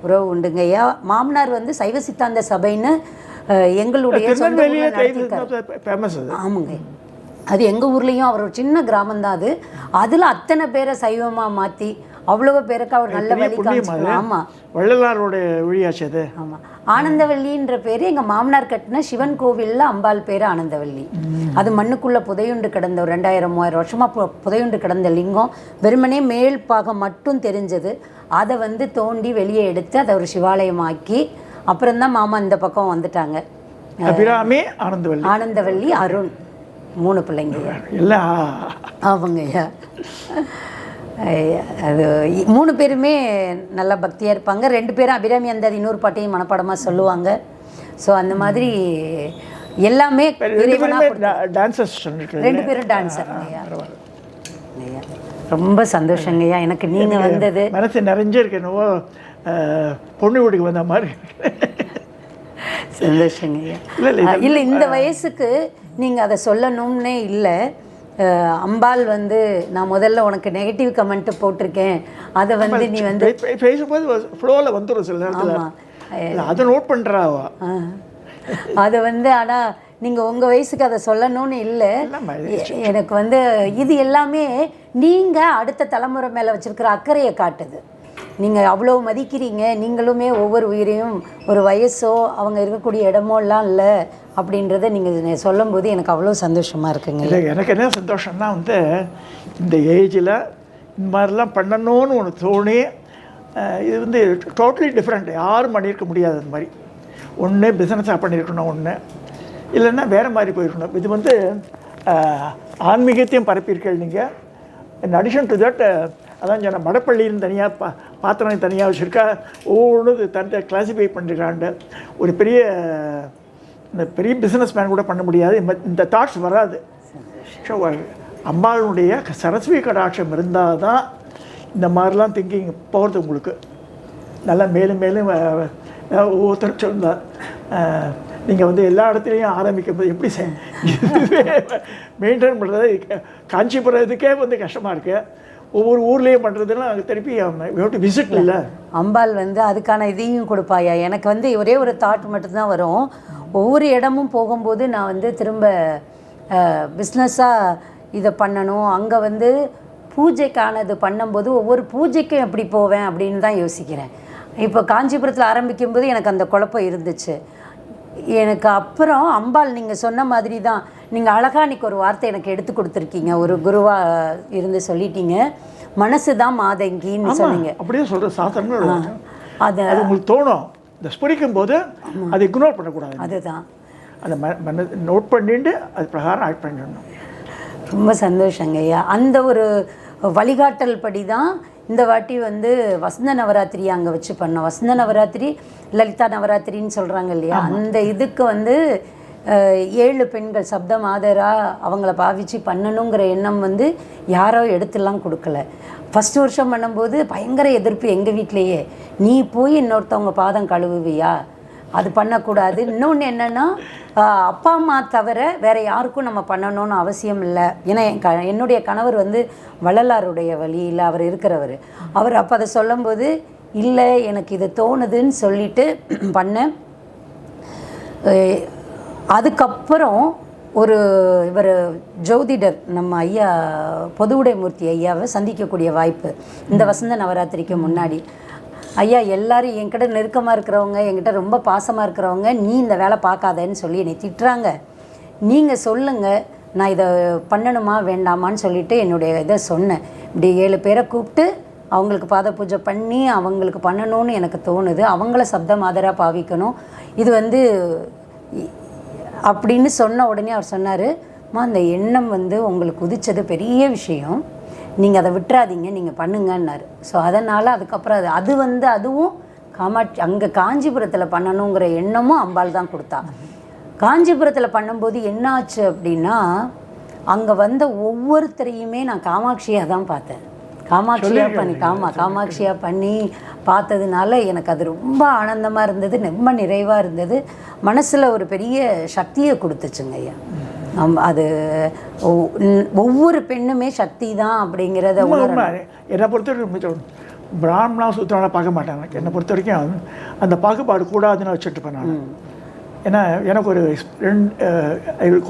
உறவு உண்டுங்க ஐயா. மாமனார் வந்து சைவ சித்தாந்த சபைன்னு எங்களுடைய ஆமாங்க, அது எங்கள் ஊர்லேயும் அவர் ஒரு சின்ன கிராமந்தான் அது. அதில் அத்தனை பேரை சைவமாக மாற்றி அவ்வளோ பேருக்கு அவர் நல்ல வழி காமிச்சார். ஆமாம், வள்ளலாரோட வழியாச்சு அது. ஆமாம், ஆனந்தவல்லின்ற பேர் எங்கள் மாமனார் கட்டின சிவன் கோவிலில் அம்பாள் பேர் ஆனந்தவல்லி. அது மண்ணுக்குள்ளே புதையுண்டு கிடந்த ஒரு 2000-3000 வருஷமாக புதையுண்டு கிடந்த லிங்கம். வெறுமனே மேல் பாகம் மட்டும் தெரிஞ்சது. அதை வந்து தோண்டி வெளியே எடுத்து அதை ஒரு சிவாலயமாக்கி அப்புறம்தான் மாமா இந்த பக்கம் வந்துட்டாங்க. அபிராமி, ஆனந்தவல்லி, அருண், 3 பிள்ளைங்க எல்லாம் அவங்கய்யா. அது 3 பேருமே நல்லா பக்தியாக இருப்பாங்க. 2 பேரும் அபிராமி அந்த இன்னொரு பாட்டையும் மனப்பாடமாக சொல்லுவாங்க. ஸோ அந்த மாதிரி எல்லாமே 2 பேரும் டான்ஸர் ஐயா. ரொம்ப சந்தோஷங்கய்யா எனக்கு நீங்கள் வந்தது. மனசு நிறைஞ்சிருக்கணுவோ பொண்ணு வீட்டுக்கு வந்த மாதிரி சந்தோஷங்கய்யா. இல்லை இந்த வயசுக்கு நீங்கள் அதை சொல்லணும்னே இல்லை. அம்பாள் வந்து நான் முதல்ல உனக்கு நெகட்டிவ் கமெண்ட் போட்டிருக்கேன், அதை வந்து நீ வந்து பேசும்போது ஃப்ளோவில் வந்துடும் சில நேரத்தில். ஆமாம், அதை நோட் பண்ணுறாவா அதை வந்து. ஆனால் நீங்கள் உங்கள் வயசுக்கு அதை சொல்லணும்னு இல்லை. எனக்கு வந்து இது எல்லாமே நீங்கள் அடுத்த தலைமுறை மேலே வச்சுருக்கிற அக்கறையை காட்டுது. நீங்கள் அவ்வளோ மதிக்கிறீங்க. நீங்களுமே ஒவ்வொரு உயிரையும் ஒரு வயசோ அவங்க இருக்கக்கூடிய இடமோலாம் இல்லை அப்படின்றத நீங்கள் சொல்லும்போது எனக்கு அவ்வளோ சந்தோஷமாக இருக்குங்க. இல்லை, எனக்கு என்ன சந்தோஷம்னா வந்து இந்த ஏஜில் இந்த மாதிரிலாம் பண்ணணும்னு ஒன்று தோணி, இது வந்து டோட்டலி டிஃப்ரெண்ட். யாரும் பண்ணியிருக்க முடியாது. அந்த மாதிரி ஒன்று பிஸ்னஸாக பண்ணியிருக்கணும், ஒன்று இல்லைன்னா வேறு மாதிரி போயிருக்கணும். இது வந்து ஆன்மீகத்தையும் பரப்பியிருக்கேன் நீங்கள். இன் அடிஷன் டு தட் அதான் சொன்ன மடப்பள்ளின்னு தனியாக பாத்திரம் தனியாக வச்சுருக்கா, ஒவ்வொன்று தன்னை கிளாஸிஃபை பண்ணிருக்காண்டு. ஒரு பெரிய பிஸ்னஸ் மேன் கூட பண்ண முடியாது, இந்த தாட்ஸ் வராது. ஸோ அம்பாளுடைய சரஸ்வதி கடாட்சம் இருந்தால் தான் இந்த மாதிரிலாம் திங்கிங் போகிறது உங்களுக்கு நல்லா மேலும் மேலும். ஒவ்வொருத்தரும் சொன்னார், நீங்கள் வந்து எல்லா இடத்துலையும் ஆரம்பிக்கும் போது எப்படி மெயின்டைன் பண்ணுறது, காஞ்சிபுரம் இதுக்கே வந்து கஷ்டமாக இருக்குது. ஒவ்வொரு ஊர்லேயும் பண்ணுறதுன்னா திருப்பி விசிட் இல்லை. அம்பாள் வந்து அதுக்கான இதையும் கொடுப்பாயா. எனக்கு வந்து ஒரே ஒரு தாட் மட்டும்தான் வரும். ஒவ்வொரு இடமும் போகும்போது நான் வந்து திரும்ப பிஸ்னஸாக இதை பண்ணணும், அங்கே வந்து பூஜைக்கானது பண்ணும்போது ஒவ்வொரு பூஜைக்கும் எப்படி போவேன் அப்படின்னு தான் யோசிக்கிறேன். இப்போ காஞ்சிபுரத்தில் ஆரம்பிக்கும்போது எனக்கு அந்த குழப்பம் இருந்துச்சு. எனக்கு அப்புறம் அம்பாள் நீங்கள் சொன்ன மாதிரி தான், நீங்கள் அழகாக இன்றைக்கி ஒரு வார்த்தை எனக்கு எடுத்து கொடுத்துருக்கீங்க, ஒரு குருவாக இருந்து சொல்லிட்டீங்க, மனசு தான் மாதங்கின்னு சொன்னீங்க. அப்படியே சொல்கிற சாஸ்திரங்கள் அது உங்களுக்கு தோணும். இந்த ஸ்புரிக்கும் போது அதை இக்னோர் பண்ணக்கூடாது. அதுதான் அதை நோட் பண்ணிட்டு அது பிரகாரம் ஆக்ட் பண்ணிடணும். ரொம்ப சந்தோஷங்க ஐயா. அந்த ஒரு வழிகாட்டல் படி தான் இந்த வாட்டி வந்து வசந்த நவராத்திரி அங்கே வச்சு பண்ணோம். வசந்த நவராத்திரி லலிதா நவராத்திரின்னு சொல்கிறாங்க இல்லையா, அந்த இதுக்கு வந்து 7 பெண்கள் சப்த மாதராக அவங்கள பாவிச்சு பண்ணணுங்கிற எண்ணம் வந்து யாரோ எடுத்துலாம் கொடுக்கல. ஃபஸ்ட்டு வருஷம் பண்ணும்போது பயங்கர எதிர்ப்பு எங்கள் வீட்டிலையே, நீ போய் இன்னொருத்தவங்க பாதம் கழுவுவியா, அது பண்ணக்கூடாது. இன்னொன்று என்னென்னா, அப்பா அம்மா தவிர வேறு யாருக்கும் நம்ம பண்ணணும்னு அவசியம் இல்லை. ஏன்னா என்னுடைய கணவர் வந்து வள்ளலாருடைய வழியில் அவர் இருக்கிறவர். அவர் அப்போ அதை சொல்லும்போது, இல்லை எனக்கு இது தோணுதுன்னு சொல்லிட்டு பண்ணேன். அதுக்கப்புறம் ஒரு இவர் ஜோதிடர் நம்ம ஐயா பொதுவுடைமூர்த்தி ஐயாவை சந்திக்கக்கூடிய வாய்ப்பு இந்த வசந்த நவராத்திரிக்கு முன்னாடி. ஐயா எல்லாரும் என்கிட்ட நெருக்கமாக இருக்கிறவங்க, என்கிட்ட ரொம்ப பாசமாக இருக்கிறவங்க, நீ இந்த வேலை பார்க்காதேன்னு சொல்லி என்னை திட்டுறாங்க, நீங்கள் சொல்லுங்கள் நான் இதை பண்ணணுமா வேண்டாமான்னு சொல்லிவிட்டு என்னுடைய இதை சொன்னேன். இப்படி 7 பேரை கூப்பிட்டு அவங்களுக்கு பாத பூஜை பண்ணி அவங்களுக்கு பண்ணணும்னு எனக்கு தோணுது, அவங்கள சப்த மாதராக பாவிக்கணும், இது வந்து அப்படின்னு சொன்ன உடனே அவர் சொன்னார், அந்த எண்ணம் வந்து உங்களுக்கு உதிச்சது பெரிய விஷயம், நீங்கள் அதை விட்டுறாதீங்க, நீங்கள் பண்ணுங்கன்னாரு. ஸோ அதனால் அதுக்கப்புறம் அது வந்து அதுவும் காமாட்சி அங்கே காஞ்சிபுரத்தில் பண்ணணுங்கிற எண்ணமும் அம்பாள் தான் கொடுத்தா. காஞ்சிபுரத்தில் பண்ணும்போது என்னாச்சு அப்படின்னா, அங்கே வந்த ஒவ்வொருத்தரையுமே நான் காமாட்சியாக தான் பார்த்தேன். காமாட்சியாக பண்ணி பார்த்ததுனால எனக்கு அது ரொம்ப ஆனந்தமாக இருந்தது, ரொம்ப நிறைவாக இருந்தது, மனசில் ஒரு பெரிய சக்தியை கொடுத்துச்சுங்க ஐயா. அது ஒவ்வொரு பெண்ணுமே சக்தி தான் அப்படிங்கிறத என்னை பொறுத்த வரைக்கும் பிராமணா சூத்திரனாக பார்க்க மாட்டாங்க. என்னை பொறுத்த வரைக்கும் அந்த பாகுபாடு கூடாதுன்னு வச்சுட்டு பண்ணாங்க. ஏன்னா எனக்கு ஒரு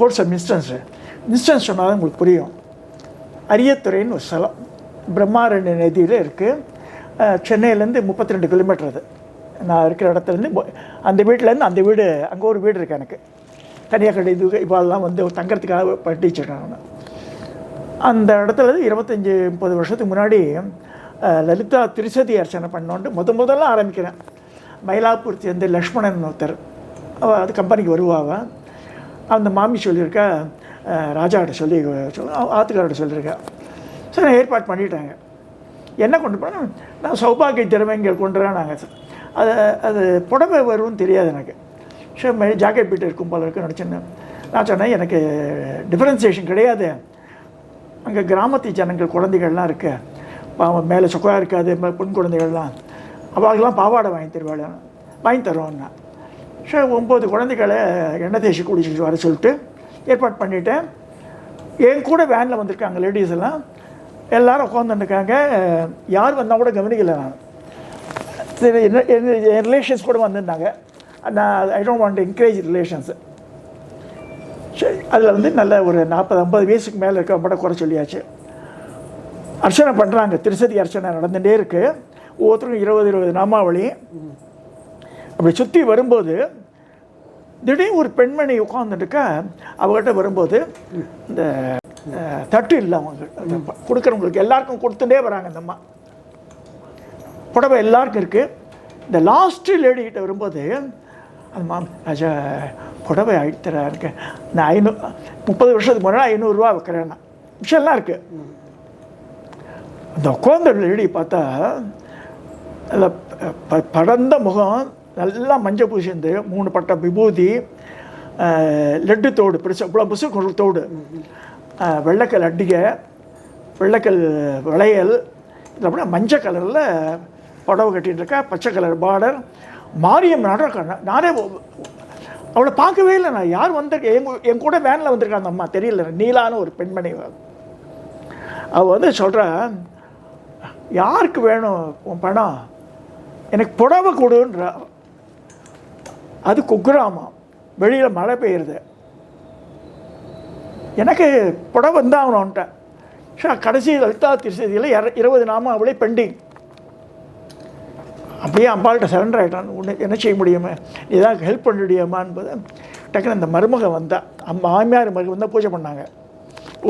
கோர்ஸ் ஆஃப் இன்ஸ்டன்ஸ் சொன்னால் உங்களுக்கு புரியும். அரியத்துறைன்னு ஒரு ஸ்தலம் பிரம்மாரண்ய நதியில் இருக்குது. சென்னையிலேருந்து 32 கிலோமீட்டர். அது நான் இருக்கிற இடத்துலேருந்து அந்த வீட்டிலேருந்து அந்த வீடு, அங்கே ஒரு வீடு இருக்குது எனக்கு தனியாக கடை. இது இவாளெலாம் வந்து தங்கறதுக்காக பட்டி வச்சுருக்காங்க. அந்த இடத்துல 25-30 வருஷத்துக்கு முன்னாடி லலிதா திருசதி அர்ச்சனை பண்ணோன்ட்டு முதல்ல ஆரம்பிக்கிறேன். மயிலாப்பூர் சேர்ந்து லக்ஷ்மணன் ஒருத்தர், அது கம்பெனிக்கு வருவாங்க. அந்த மாமி சொல்லியிருக்கா, ராஜாக்கிட்ட சொல்லி ஆத்துக்கார்ட்ட சொல்லியிருக்கா. சரி நான் ஏற்பாடு பண்ணிட்டாங்க. என்ன கொண்டு போனால் நான் சௌபாகிய திறமைங்க கொண்டு வரேன். நாங்கள் அது புடவை வரும்னு தெரியாது எனக்கு. சரி ஜாக்கெட் பீட்டு இருக்கும் போல இருக்குன்னு நினச்சேன். நான் சொன்னேன், எனக்கு டிஃப்ரென்சியேஷன் கிடையாது, அங்கே கிராமத்து ஜனங்கள் குழந்தைகள்லாம் இருக்கு, மேலே சொக்கா இருக்காது, பெண் குழந்தைகள்லாம், அவங்களுக்கெல்லாம் பாவாடை வாங்கி தருவோம்னா. சரி 9 குழந்தைகளை எண்ணெய் தேய்ச்சி குடிச்சிட்டு வர சொல்லிட்டு ஏற்பாடு பண்ணிவிட்டேன். என் கூட வேனில் வந்திருக்காங்க லேடிஸ் எல்லாம், எல்லோரும் உட்காந்துருக்காங்க. யார் வந்தால் கூட கவனிக்கலை. நான் சரி என் ரிலேஷன்ஸ் கூட வந்திருந்தாங்க. நான் I don't want to encourage relations. சரி அதில் வந்து நல்ல ஒரு 40-50 வயசுக்கு மேலே இருக்க பட குறை சொல்லியாச்சு. அர்ச்சனை பண்ணுறாங்க, திருசதி அர்ச்சனை நடந்துகிட்டே இருக்குது. ஒவ்வொருத்தருக்கும் 20 நாமாவளி. அப்படி சுற்றி வரும்போது திடீர்னு ஒரு பெண்மணி உட்காந்துட்டுக்கா. அவங்ககிட்ட வரும்போது இந்த தட்டு இல்லை, அவங்க கொடுக்குறவங்களுக்கு எல்லாருக்கும் கொடுத்துட்டே வராங்க. இந்த அம்மா புடவை எல்லாருக்கும் இருக்குது. இந்த லாஸ்ட்டு லேடிக்கிட்ட வரும்போது அந்த ராஜா புடவை ஆகிட்டுறா இருக்கேன், நான் 30 வருஷத்துக்கு முன்னாடி 500 ரூபா வைக்கிறேன். நான் விஷயம்லாம் இருக்குது. அந்த உட்காந்த லேடி பார்த்தா நல்ல படர்ந்த முகம், நல்லா மஞ்சள் பூசிந்து, 3 பட்டை விபூதி, லட்டு தோடு பெருசு, இவ்வளோ புசு தோடு, வெள்ளைக்கல் அட்டிகை, வெள்ளைக்கல் வளையல், இதில் அப்படின்னா மஞ்சள் கலரில் புடவை கட்டிகிட்டு இருக்கா, பச்சை கலர் பார்டர், மாரியம் நடக்க. நானே அவளை பார்க்கவே இல்லை. நான் யார் வந்திருக்கேன், என் கூட வேனில் வந்திருக்காங்க அந்த அம்மா, தெரியல, நீலான ஒரு பெண்மணி. அவள் வந்து சொல்கிறா, யாருக்கு வேணும் உன் பணம், எனக்கு புடவை கொடுன்றா. அது குக்கிராமம், வெளியில் மழை பெய்யுறது. எனக்கு புடவை வந்தால் அவன்ட்டேன். கடைசி லலிதா திருசதியில் 20 நாமாவளி பெண்டிங். அப்படியே அம்பாள்கிட்ட சரண்டர் ஆகிட்டான். ஒன்று என்ன செய்ய முடியுமா, ஏதாவது ஹெல்ப் பண்ணிடியாமான்னு போது டக்குன்னு அந்த மருமக வந்தால், மாமியார் மருமக வந்தால் பூஜை பண்ணாங்க.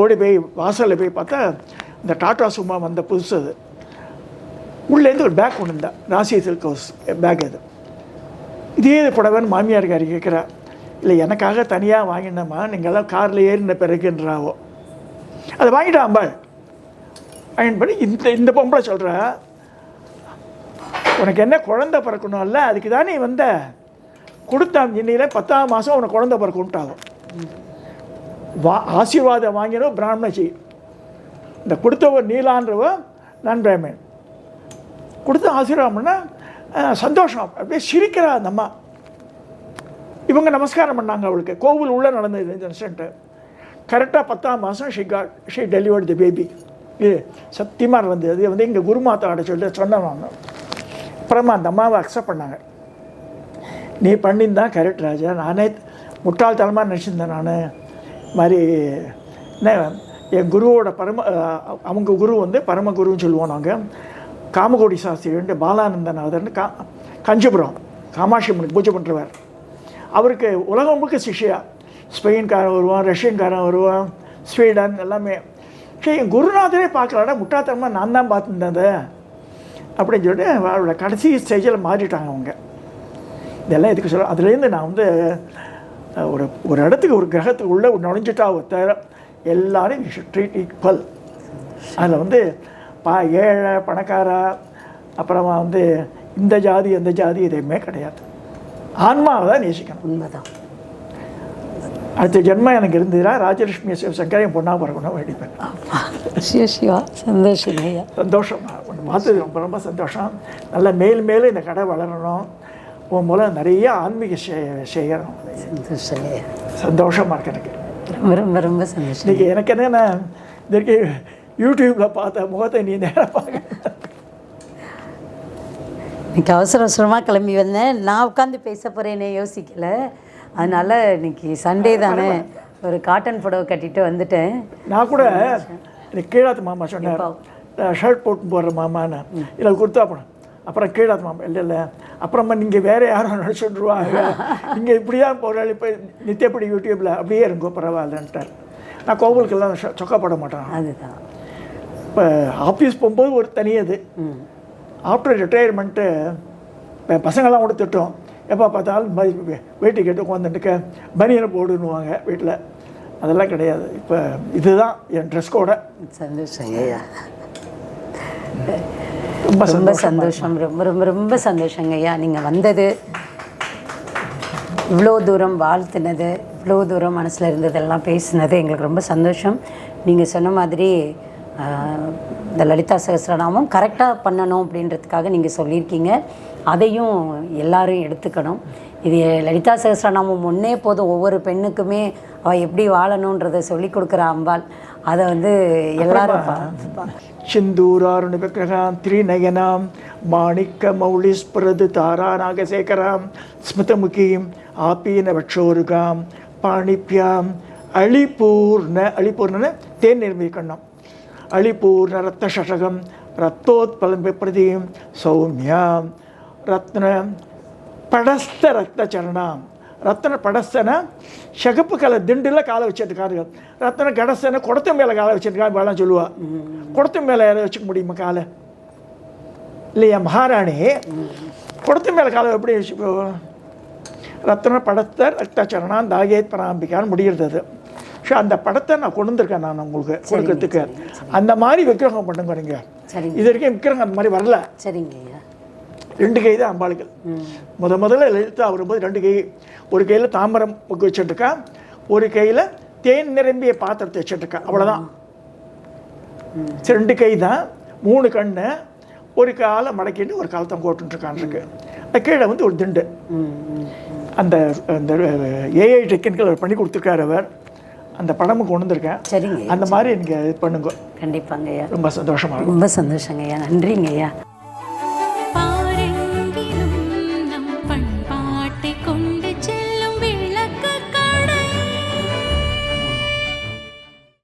ஓடி போய் வாசலில் போய் பார்த்தா இந்த டாட்டா சும்மா வந்த புதுசு அது. உள்ளேருந்து ஒரு பேக் கொண்டு இருந்தா, ராசி சில்க் ஹவுஸ் பேக். அது இதே புடவைன்னு மாமியார்காரி கேட்குறா. இல்லை எனக்காக தனியாக வாங்கினம்மா, நீங்கள்லாம் காரில் ஏறின பிறகுன்றாவோ. அதை வாங்கிட்டா அம்பாள். வாங்கின்படி இந்த பொம்பளை சொல்கிறா, உனக்கு என்ன குழந்தை பிறக்கணும்ல, அதுக்கு தான் நீ வந்த கொடுத்தான். இன்னையில் 10ஆம் மாதம் உனக்கு குழந்தை பிறக்கும்ட்டாகும். ஆசீர்வாதம் வாங்கினோம் பிராமணச்சி. இந்த கொடுத்தவர் நீலான்றவ நான் பிராமணன். கொடுத்த ஆசீர்வாதம்னா சந்தோஷம். அப்படியே சிரிக்கிறா அந்த அம்மா. இவங்க நமஸ்காரம் பண்ணாங்க அவளுக்கு. கோவில் உள்ளே நடந்தது இந்த இன்சிடென்ட்டு. கரெக்டாக 10ஆம் மாதம் ஷி டெலிவர்ட் தி பேபி. இது சத்தியமாக இருந்தது. அது வந்து எங்கள் குருமாத்தாட சொன்னேன் நான். அப்புறமா அந்த அம்மாவை அக்செப்ட் பண்ணாங்க. நீ பண்ணியிருந்தான் கரெக்ட் ராஜா, நானே முட்டாள்தனமாக நினச்சிருந்தேன். நான் மாதிரி என்ன என் குருவோட அவங்க குரு வந்து பரமகுருன்னு சொல்லுவோம் நாங்கள். காமகோடி சாஸ்திரி பாலானந்தநாதர்னு கஞ்சிபுரம் காமாட்சி அம்மனுக்கு பூஜை பண்ணுறவர். அவருக்கு உலகம் முழுக்க சிஷ்யா. ஸ்பெயின்காரன் வருவான், ரஷ்யன்காரன் வருவான், ஸ்வீடன் எல்லாமே. சரி, என் குருநாதரே பார்க்கலாடா, முட்டாள்தனமாக நான் தான் பார்த்துருந்தேன் அப்படின்னு சொல்லிட்டு அவரோட கடைசி ஸ்டேஜில் மாறிட்டாங்க அவங்க. இதெல்லாம் எதுக்கு சொல்ல, அதுலேருந்து நான் வந்து ஒரு இடத்துக்கு ஒரு கிரகத்துக்கு உள்ளே நுழைஞ்சிட்டா தவிர எல்லோரும் ட்ரீட் ஈக்குவல். அதில் வந்து ஏழை பணக்காரா அப்புறமா வந்து இந்த ஜாதி அந்த ஜாதி எதுவுமே கிடையாது. ஆன்மாவை தான் நேசிக்கணும். உண்மைதான். அடுத்த ஜென்மம் எனக்கு இருந்ததுன்னா ராஜலட்சுமி சிவசங்கர் என் பொண்ணாக பிறக்கணும் வேண்டிப்பேன். சிவா சந்தோஷம் ஐயா. சந்தோஷம். ஒன்று பார்த்தது ரொம்ப ரொம்ப சந்தோஷம். நல்லா மேலும் இந்த கடை வளரணும். உன் மூலம் நிறைய ஆன்மீக செய்யணும். சந்தோஷம் ஐயா. சந்தோஷமாக இருக்கு எனக்கு. ரொம்ப ரொம்ப ரொம்ப சந்தோஷம். இன்றைக்கி எனக்கு என்னென்னா இதற்கு யூடியூப்பில் பார்த்த முகத்தை நீ நேராக பார்க்க. இன்றைக்கி அவசரமாக கிளம்பி வந்தேன். நான் உட்காந்து பேச போகிறேனே யோசிக்கலை. அதனால் இன்றைக்கி சண்டே தானே, ஒரு காட்டன் புடவை கட்டிட்டு வந்துட்டேன். நான் கூட எனக்கு கீழாத்து மாமா சொன்னேன், ஷர்ட் போட்டு போடுற மாமான்னு. இல்லை கொடுத்தா போனேன். அப்புறம் கீழாத்து மாமா இல்லை அப்புறமா நீங்கள் வேறு யாரும் நினச்சிட்ருவாங்க, நீங்கள் இப்படி தான் போகிறாள், இப்போ நித்தியப்படி யூடியூப்பில் அப்படியே இருங்கோ பரவாயில்லன்ட்டார். நான் கோவிலுக்கெல்லாம் சொக்கா போட மாட்டேன். அதுதான் இப்போ ஆஃபீஸ் போகும்போது ஒரு தனியது. ஆஃப்டர் ரிட்டையர்மெண்ட்டு இப்போ பசங்கள்லாம் கூட திட்டம், எப்போ பார்த்தாலும் வேட்டி கேட்டு உட்காந்துட்டுக்க பனியனை போடுன்னுவாங்க வீட்டில். அதெல்லாம் கிடையாது. இப்போ இதுதான் என் ட்ரெஸ் கோட. சந்தோஷம் ஐயா. ரொம்ப சந்தோஷம். ரொம்ப ரொம்ப ரொம்ப சந்தோஷங்க ஐயா. நீங்கள் வந்தது, இவ்வளோ தூரம் வாழ்த்துனது, இவ்வளோ தூரம் மனசில் இருந்ததெல்லாம் பேசுனது எங்களுக்கு ரொம்ப சந்தோஷம். நீங்கள் சொன்ன மாதிரி இந்த லலிதா சகஸ்ரநாமம் கரெக்டாக பண்ணணும் அப்படின்றதுக்காக நீங்கள் சொல்லியிருக்கீங்க. அதையும் எல்லாரும் எடுத்துக்கணும். இது லலிதா சகஸ்ரநாமம் ஒன்றே போதும். ஒவ்வொரு பெண்ணுக்குமே அவள் எப்படி வாழணுன்றதை சொல்லி கொடுக்குற அம்பாள். அதை வந்து எல்லாரும் சிந்தூராருண விக்கிரகாம் திரிநயனாம் மாணிக்க மௌலிஸ்பிரது தாரா நாகசேகராம் ஸ்மிருதமுகீம் ஆப்பீன வட்சோருகாம் பாணிப்யாம் அழிப்பூர்ண தேன் நிர்மிக்கணும். அழிப்பூர்ண ரத்ன சஷகம் ரத்தோத்பலம் பிரதீம் சௌமியாம் ரத்ன படஸ்த ரத்ன சரணாம். ரத்தன படஸ்தனை சகப்பு கலர் திண்டில் காலை வச்சிருக்காரு. ரத்தன கடஸ்தனை குடத்து மேலே காலை வச்சிருக்காரு. வேளாம் சொல்லுவாள். குடத்து மேலே யாரை வச்சுக்க முடியுமா காலை? இல்லையா மகாராணி குடத்து மேலே காலை எப்படி வச்சு? ரத்தன படத்தை ரத்த சரணாம் தாகேத் பராம்பிக்கான்னு முடிகிறது. அது. ஸோ அந்த படத்தை நான் கொண்டு வந்திருக்கேன் நான் உங்களுக்கு கொடுக்கறதுக்கு. அந்த மாதிரி விக்கிரகம் பண்ணுங்க நீங்கள். இது வரைக்கும் விக்கிரகம் அந்த மாதிரி வரல. சரிங்க ஐயா. 2 கை தான் அம்பாளுக்கு. முதல்ல லலிதா வரும்போது 2 கை. ஒரு கையில் தாமரம் வச்சுட்டுருக்கா, ஒரு கையில் தேன் நிரம்பிய பாத்திரத்தை வச்சுட்டுருக்கா. அவ்வளோதான். 2 கை தான், 3 கண்ணு, ஒரு காலை மடக்கிட்டு ஒரு காலத்தை போட்டுருக்கான் இருக்கு. அந்த கீழே வந்து ஒரு திண்டு. அந்த அந்த ஏஐ டெக்னிக்கல் பண்ணி கொடுத்துருக்காரு அவர். அந்த படமும் கொண்டு வந்திருக்கேன். சரிங்க. அந்த மாதிரி நீங்கள் இது பண்ணுங்க. கண்டிப்பாங்க ஐயா. ரொம்ப சந்தோஷமாக இருக்கும். ரொம்ப சந்தோஷங்க ஐயா. நன்றிங்க ஐயா.